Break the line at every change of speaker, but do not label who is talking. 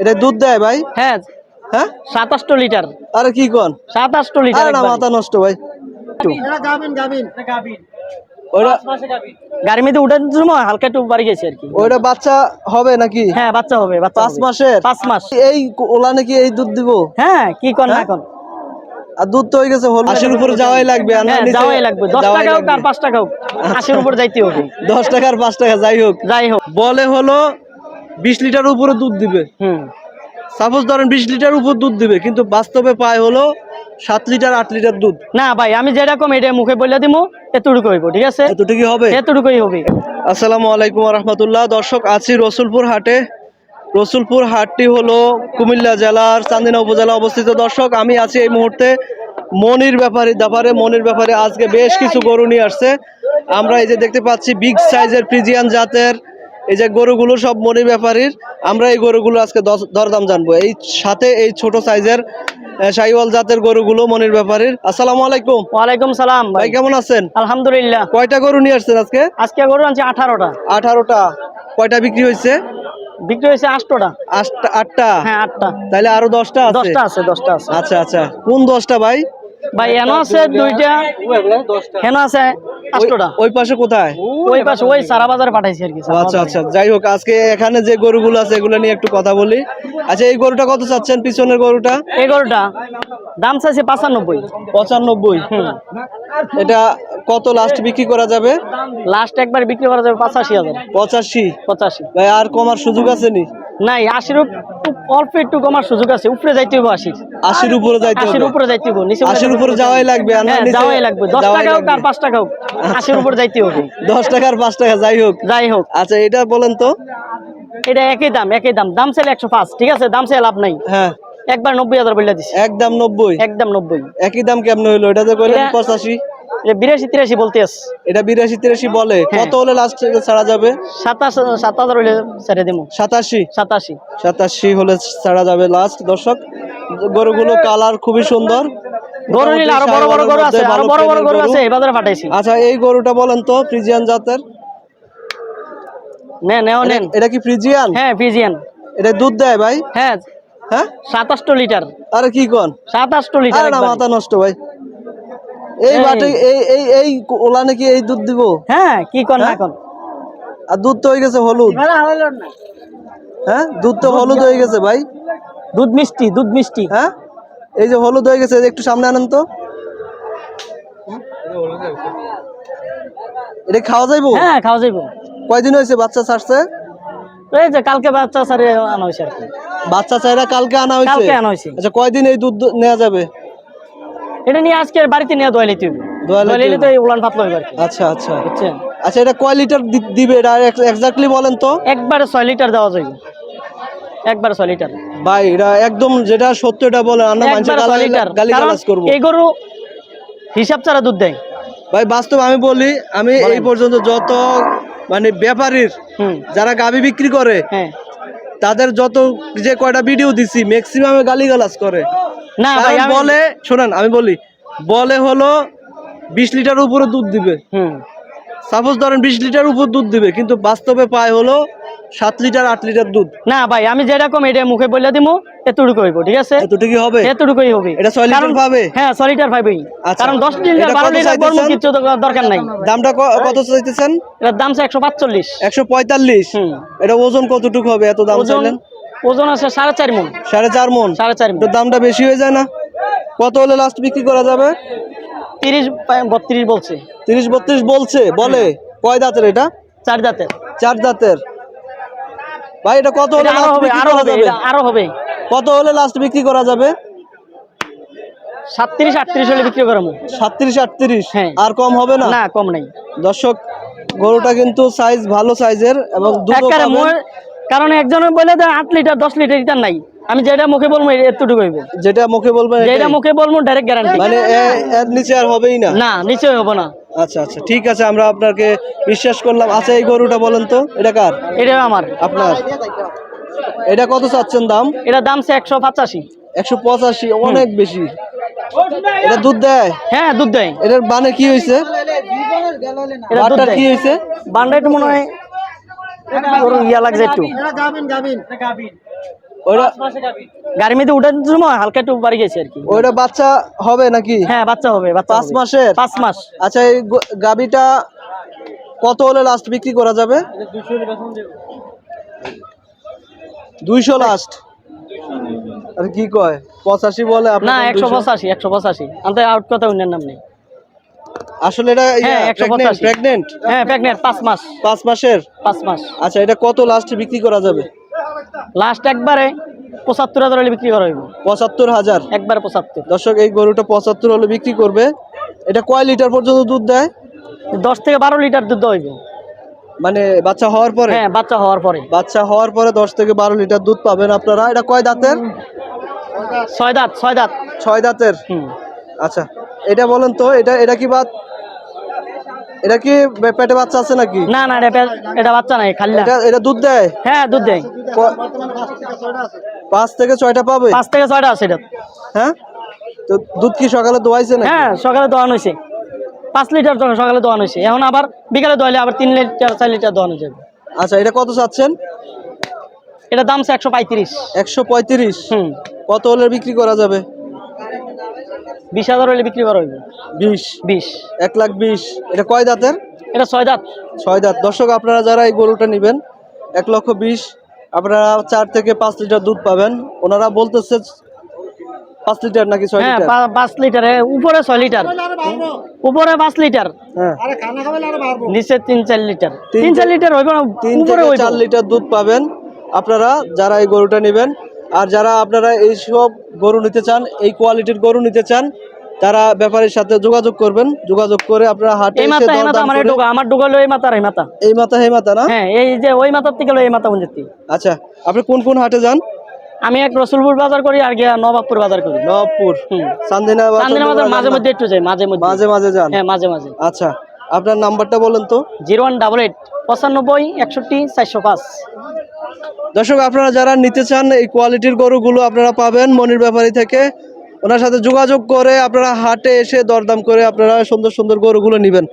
এটা দুধ দেয় ভাই?
হ্যাঁ
হ্যাঁ
27 লিটার।
আরে কি কোন
27 লিটার
আরে না মাথা নষ্ট ভাই। ওটা
গাড়ির মধ্যে উঠার সময় হালকা একটু বাড়ি গেছে আর কি।
ওটা বাচ্চা হবে নাকি?
হ্যাঁ বাচ্চা হবে, বাচ্চা
5
হবে।
মাসের?
5 মাস।
এই ওলা নাকি এই দুধ দিব?
হ্যাঁ কি কোন না
হ্যাঁ?
কোন।
আর দুধ তো হয়ে গেছে হল 80 উপরে যাওয়াই লাগবে আর না
হ্যাঁ
নিচে
যাওয়াই লাগবে, 10
যাওয়াই
টাকা হোক
লাগবে।
আর 5 টাকা হোক, 80 উপর যাইতে হবে।
10 টাকা আর 5 টাকা যাই হোক।
যাই হোক।
বলে হলো 20 লিটার উপরে দুধ দিবে। সাপোজ ধরেন 20 লিটার উপর দুধ দিবে, কিন্তু বাস্তবে পায় হলো 7 লিটার 8 লিটার দুধ।
না ভাই আমি যেরকম এটা মুখে বলে দিমু এতটুকু হইব, ঠিক আছে?
এতটুকুই হবে?
এতটুকুই হবে।
আসসালামু আলাইকুম ওয়া রাহমাতুল্লাহ। দর্শক আছি রসুলপুর হাটে। রসুলপুর হাটটি হলো কুমিল্লা জেলার চান্দিনা উপজেলা অবস্থিত। দর্শক আমি আছি এই মুহূর্তে মনির ব্যাপারে আজকে বেশ কিছু গরু নিয়ে আসছে। আমরা এই যে দেখতে পাচ্ছি বিগ সাইজের ফ্রিজিয়ান জাতের এই যে গরুগুলো সব মনির ব্যাপারীর। আমরা এই গরুগুলো আজকে দরদাম জানবো, এই সাথে এই ছোট সাইজের শাহিওয়াল জাতের গরুগুলো মনির ব্যাপারীর। আসসালামু আলাইকুম।
ওয়ালাইকুম সালাম
ভাই, কেমন আছেন?
আলহামদুলিল্লাহ।
কয়টা গরু নিয়ে আসছেন আজকে?
আজকে গরু আনছি 18টা।
18টা। কয়টা বিক্রি হয়েছে?
বিক্রি হয়েছে 8টা।
8টা?
হ্যাঁ 8টা।
তাহলে আরো 10টা আছে?
10টা আছে, 10টা আছে।
আচ্ছা আচ্ছা, কোন 10টা ভাই?
ভাই এনো আছে 2টা, এনো আছে 8টা।
ওই পাশে কোথায়?
ওই পাশে ওই সারা বাজারে পাঠাইছি আর কি।
ও আচ্ছা আচ্ছা, যাই হোক আজকে এখানে যে গরুগুলো আছে এগুলো নিয়ে একটু কথা বলি। আচ্ছা, এই গরুটা কত চাচ্ছেন? পিছনের গরুটা
এই গরুটা দাম চাইছে 95।
95? এটা কত লাস্ট বিক্রি করা যাবে?
লাস্ট একবার বিক্রি করা যাবে 85,000।
85? ভাই আর কমার সুযোগ আছে নি?
নাই 80 অল্প একটু কমার সুযোগ আছে, উপরে যাইতে হবে 80।
80-র উপরে যাইতে হবে?
80-র উপরে যাইতে হবে, নিচে
80-র উপরে যাওয়াই লাগবে আর না
হ্যাঁ
নিচে
যাওয়াই লাগবে, 10 টাকা হোক আর 5 টাকা হোক, 80-র উপরে যাইতে হবে।
10 টাকা আর 5 টাকা যাই হোক।
যাই হোক।
আচ্ছা, এটা বলেন তো।
এটা একই দাম, দাম চাইলে 105, ঠিক আছে? দাম চাইলে লাভ নাই।
হ্যাঁ,
একবার 90,000 বলে দিছি।
একদম 90?
একদম 90।
একই দাম কেমনে হইলো? এটা তো কইলেন 85।
এটা 82-83 বলতে আছে।
এটা 82-83 বলে। কত হলে লাস্ট ছাড়া যাবে?
27,000 হইলে ছেড়ে দেবো।
87 হলে ছাড়া যাবে লাস্ট। দর্শক গরুগুলো কালার খুবই সুন্দর।
গরু নিলে আরো বড় বড় গরু আছে, আরো বড় বড় গরু আছে, এই বাজারে পাঠাইছি।
আচ্ছা, এই গরুটা বলেন তো, ফ্রিজিয়ান জাতের?
নেন।
এটা কি ফ্রিজিয়ান?
হ্যাঁ ফ্রিজিয়ান।
এটা দুধ দেয় ভাই?
হ্যাঁ
হ্যাঁ
27 লিটার।
আরে কি কোন
27 লিটার?
আরে না মাথা নষ্ট ভাই। এই বাটে এই ওলা নাকি এই দুধ দিব?
হ্যাঁ কি কোন না কোন।
আর দুধ তো হয়ে গেছে হলুদ। হ্যাঁ দুধ তো হলুদ হয়ে গেছে ভাই।
দুধ মিষ্টি।
হ্যাঁ এই যে হলুদ হয়ে গেছে, একটু সামনে আনেন তো। এটা খাওয়া যাইবো?
হ্যাঁ খাওয়া যাইবো।
কয়দিন হয়েছে বাচ্চা ছাড়ছে?
এই যে কালকে বাচ্চা সারে আনা হয়েছে আর কি।
বাচ্চা চাইরা কালকে আনা হয়েছে?
কালকে আনা হয়েছে।
আচ্ছা, কয়দিন এই দুধ নেওয়া যাবে?
এটা নিয়ে আজকে বাড়িতে নিয়ে দোয়া নিতে হবে। দোয়া নিলে তো উলান পাতলা হবে আর কি।
আচ্ছা আচ্ছা
বুঝছেন?
আচ্ছা, এটা কয় লিটার দিবে এটা এক্স্যাক্টলি বলেন তো।
একবারে 6 লিটার দেওয়া যাবে। একবারে 6 লিটার
ভাই, এটা একদম যেটা সত্য এটা বলেন, আমরা মানুষের গালিগালাজ করব।
এই গরু হিসাব ছাড়া দুধ দেয়
ভাই। বাস্তব আমি বলি, আমি এই পর্যন্ত যত মানে ব্যাপারীর যারা গাভী বিক্রি করে তাদের যত যে কয়টা ভিডিও দিছি ম্যাক্সিমামে গালিগালাজ করে।
না ভাই
বলে, শোনেন আমি বলি, বলে হলো 20 লিটার উপরে দুধ দিবে। সাপোজ ধরেন 20 লিটার উপর দুধ দিবে, কিন্তু বাস্তবে পায় হলো 7 লিটার 8 লিটার দুধ।
না ভাই আমি যেরকম এটা মুখে বলে দিমু এতটুকু হইব, ঠিক আছে?
এতটুকুই হবে?
এতটুকুই হবে।
এটা 6 লিটার পাবে?
হ্যাঁ 6 লিটার পাবেই। কারণ 10 লিটার 12 লিটার গরু কিছু দরকার নাই।
দামটা কত চাইতেছেন?
এর দাম আছে 145।
145? এটা ওজন কতটুকু হবে এত দাম চাইলেন?
ওজন আছে 4.5 মণ।
4.5 মণ?
4.5 মণ।
তো দামটা বেশি হয়ে যায় না? কত হলে লাস্ট বিক্রি করা যাবে?
30-32 বলছে।
30-32 বলছে? বলে কয় দাঁতের এটা?
4 দাঁতের।
4 দাঁতের? ভাই এটা কত হলে লাস্ট বিক্রি করা যাবে?
আরো হবে।
কত হলে লাস্ট বিক্রি করা যাবে?
37-38 হলে বিক্রি করাবো।
37-38?
হ্যাঁ।
আর কম হবে না?
না কম নাই।
দর্শক গরুটা কিন্তু সাইজ ভালো সাইজের এবং দুধও পাবেন।
কারণ একজনের বলে দেয় 8 লিটার 10 লিটার এটা নাই। আমি যেটা মুখে বলবো এতটুকু হইবে।
যেটা মুখে বলবেন
যেটা মুখে বলবো ডাইরেক্ট গ্যারান্টি।
মানে এর নিচে আর হবেই না?
না নিচে হবে না।
আচ্ছা আচ্ছা, ঠিক আছে, আমরা আপনাকে বিশ্বাস করলাম। আচ্ছা, এই গরুটা বলেন তো, এটা কার?
এটা আমার।
আপনার? এটা কত চাচ্ছেন দাম?
এটা দাম 185।
185? অনেক বেশি। এটা দুধ দেয়?
হ্যাঁ দুধ দেয়।
এটার বানে কি হয়েছে? কি হয়েছে?
বানটা একটু মনে হয় ইয়া লাগছে একটু।
ওইটা
গাড়ির মধ্যে উঠার সময় হালকা একটু বাড়ি গেছে আর কি।
ওইটা বাচ্চা হবে নাকি?
হ্যাঁ বাচ্চা হবে, বাচ্চা
5
হবে।
মাসের?
5 মাস।
আচ্ছা, এই গাবিটা কত হলে লাস্ট বিক্রি করা যাবে? 200 লাস্ট? আর কি কয় 85 বলে
না
আপনার?
185 আমাদের আউট কথা উন্নয়ন নাম নেই।
আসলে এটা
হ্যাঁ, 185
প্রেগন্যান্ট?
হ্যাঁ প্রেগনেন্ট 5 মাস।
5 মাসের?
5 মাস।
আচ্ছা, এটা কত লাস্ট বিক্রি করা যাবে?
লাস্ট একবারে 75,000 হলে বিক্রি করা হইব।
75,000?
একবারে 75।
দর্শক, এই গরুটা 75 হলে বিক্রি করবে। এটা কয় লিটার পর্যন্ত দুধ দেয়?
10 থেকে 12 লিটার দুধ হইব।
মানে বাচ্চা হওয়ার পরে?
হ্যাঁ বাচ্চা হওয়ার পরে।
বাচ্চা হওয়ার পরে 10 থেকে 12 লিটার দুধ পাবেন আপনারা। এটা কয় দাঁতের?
6 দাঁত।
6 দাঁতের? আচ্ছা, এটা বলেন তো, এটা কি এটা কি পেটে বাচ্চা আছে নাকি?
না না এটা বাচ্চা নাই, খাল্লা।
এটা দুধ দেয়?
হ্যাঁ দুধ দেয়।
5 থেকে 6টা পাবে?
5 থেকে 6টা আছে এটা।
হ্যাঁ, তো দুধ কি সকালে দোয়াইছে নাকি?
হ্যাঁ সকালে দোয়ানো হয়েছে 5 লিটার, সকালে দোয়ানো হয়েছে। এখন আবার বিকালে দোয়ালে আবার 3 লিটার 4 লিটার দোয়ানো যাবে।
আচ্ছা, এটা কত চাচ্ছেন?
এটা দাম 135।
135? কত হলে বিক্রি করা যাবে?
20,000 হলে বিক্রি করা হইব।
20? 1,20,000? এটা কয় দাঁতের?
এটা 6 দাঁত।
6 দাঁত। দর্শক, আপনারা যারা এই গরুটা নেবেন 1,20,000, আপনারা 4 থেকে 5 লিটার দুধ পাবেন। ওনারা বলতেছে 5 লিটার নাকি 6
হ্যাঁ
লিটার?
5 লিটার, উপরে 6 লিটার, উপরে 5 লিটার,
হ্যাঁ,
নিচে 3-4 লিটার। 3-4 লিটার হইব না,
3
উপরে
থেকে
হইব।
4 লিটার দুধ পাবেন আপনারা যারা এই গরুটা নেবেন। আর যারা আপনারা এই সব গরু নিতে চান, এই কোয়ালিটির গরু নিতে চান, তারা ব্যাপারীর সাথে যোগাযোগ করবেন। যোগাযোগ করে আপনারা হাটে
এই
এসে
মাথা
দরদাম
আমার
করে।
ডোগা, আমার ডোগা হলো এই মাথা আর এই মাথা।
এই মাথা হে মাথা না?
হ্যাঁ, এই যে ওই মাথার থেকে হলো এই মাথা পর্যন্ত।
আচ্ছা, আপনি কোন কোন হাটে যান?
আমি এক রসুলপুর বাজার করি আর গিয়া নবাবপুর বাজার করি।
নবাবপুর, চান্দিনা
চান্দিনা বাজার মাঝে মধ্যে একটু যাই, মাঝে
মাঝে যান?
হ্যাঁ মাঝে মাঝে।
আচ্ছা, আপনার নাম্বারটা বলেন তো।
0188 95 61 405।
দর্শক, আপনারা যারা নিতে চান এই কোয়ালিটির গরুগুলো আপনারা পাবেন মনির ব্যাপারী থেকে। ওনার সাথে যোগাযোগ করে আপনারা হাটে এসে দরদাম করে আপনারা সুন্দর সুন্দর গরুগুলো নেবেন।